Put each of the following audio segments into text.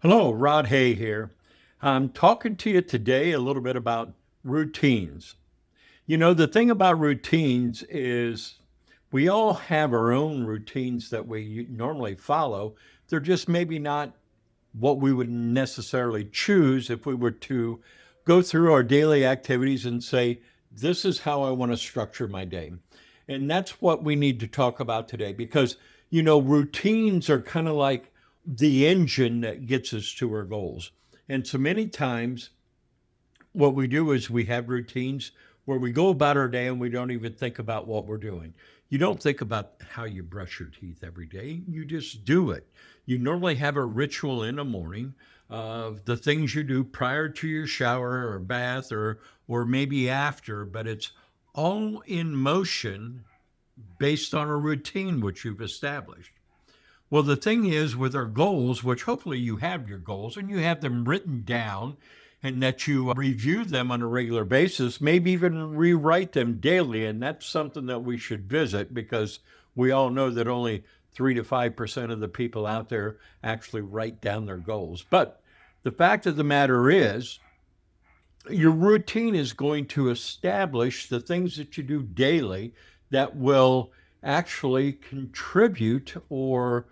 Hello, Rod Hay here. I'm talking to you today a little bit about routines. The thing about routines is we all have our own routines that we normally follow. They're just maybe not what we would necessarily choose if we were to go through our daily activities and say, this is how I want to structure my day. And that's what we need to talk about today because, routines are kind of like the engine that gets us to our goals. And so many times, what we do is we have routines where we go about our day and we don't even think about what we're doing. You don't think about how you brush your teeth every day, you just do it. You normally have a ritual in the morning of the things you do prior to your shower or bath or maybe after, but it's all in motion based on a routine which you've established. Well, the thing is with our goals, which hopefully you have your goals and you have them written down and that you review them on a regular basis, maybe even rewrite them daily. And that's something that we should visit because we all know that only 3 to 5% of the people out there actually write down their goals. But the fact of the matter is, your routine is going to establish the things that you do daily that will actually contribute or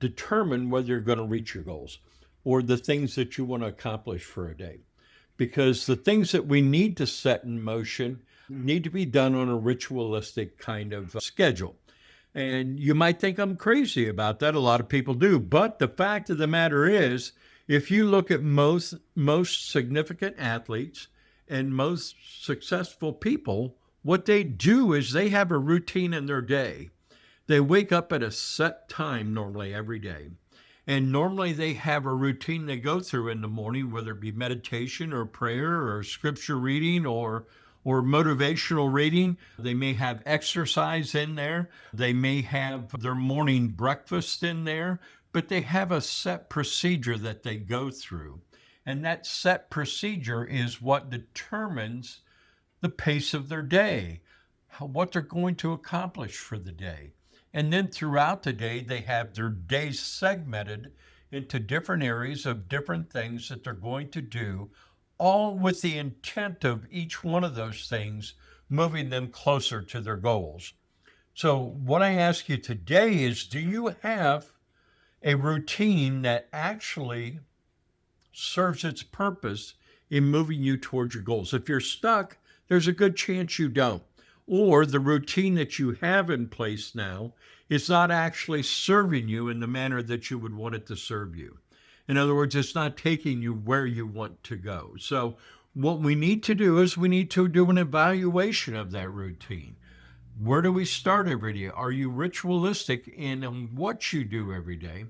determine whether you're going to reach your goals or the things that you want to accomplish for a day. Because the things that we need to set in motion need to be done on a ritualistic kind of schedule. And you might think I'm crazy about that. A lot of people do. But the fact of the matter is, if you look at most significant athletes and most successful people, what they do is they have a routine in their day. They wake up at a set time normally every day. And normally they have a routine they go through in the morning, whether it be meditation or prayer or scripture reading or motivational reading. They may have exercise in there. They may have their morning breakfast in there, but they have a set procedure that they go through. And that set procedure is what determines the pace of their day, what they're going to accomplish for the day. And then throughout the day, they have their days segmented into different areas of different things that they're going to do, all with the intent of each one of those things moving them closer to their goals. So, what I ask you today is, do you have a routine that actually serves its purpose in moving you towards your goals? If you're stuck, there's a good chance you don't. Or the routine that you have in place now is not actually serving you in the manner that you would want it to serve you. In other words, it's not taking you where you want to go. So, what we need to do is we need to do an evaluation of that routine. Where do we start every day? Are you ritualistic in what you do every day?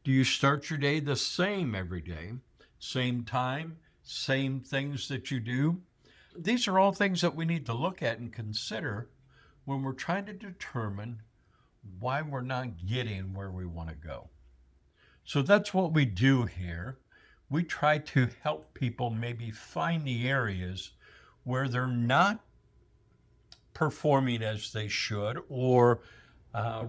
Do you start your day the same every day? Same time, same things that you do? These are all things that we need to look at and consider when we're trying to determine why we're not getting where we want to go. So that's what we do here. We try to help people maybe find the areas where they're not performing as they should or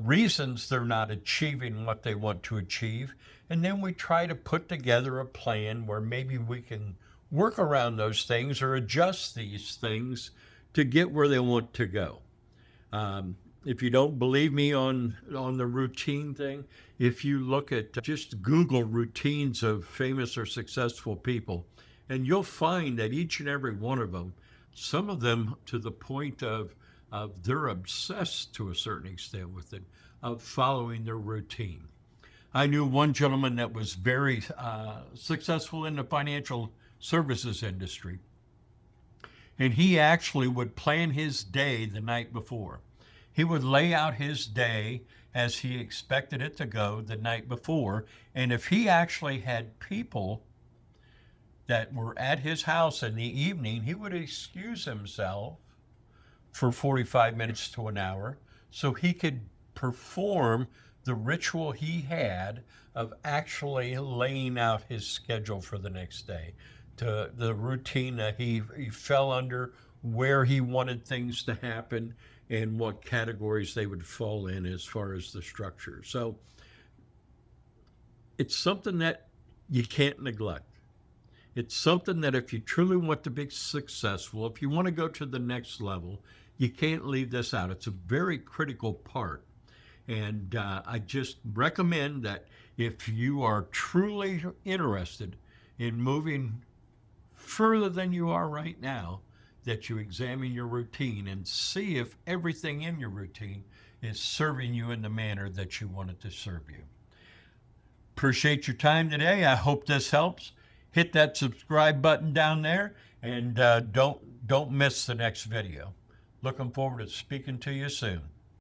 reasons they're not achieving what they want to achieve. And then we try to put together a plan where maybe we can work around those things or adjust these things to get where they want to go. If you don't believe me on the routine thing, if you look at just Google routines of famous or successful people, and you'll find that each and every one of them, some of them to the point of they're obsessed to a certain extent with it, of following their routine. I knew one gentleman that was very successful in the financial services industry, and he actually would plan his day the night before. He would lay out his day as he expected it to go the night before. And if he actually had people that were at his house in the evening, he would excuse himself for 45 minutes to an hour so he could perform the ritual he had of actually laying out his schedule for the next day, to the routine that he fell under, where he wanted things to happen, and what categories they would fall in as far as the structure. So it's something that you can't neglect. It's something that if you truly want to be successful, if you want to go to the next level, you can't leave this out. It's a very critical part. And I just recommend that if you are truly interested in moving further than you are right now, that you examine your routine and see if everything in your routine is serving you in the manner that you want it to serve you. Appreciate your time today. I hope this helps. Hit that subscribe button down there, and don't miss the next video. Looking forward to speaking to you soon.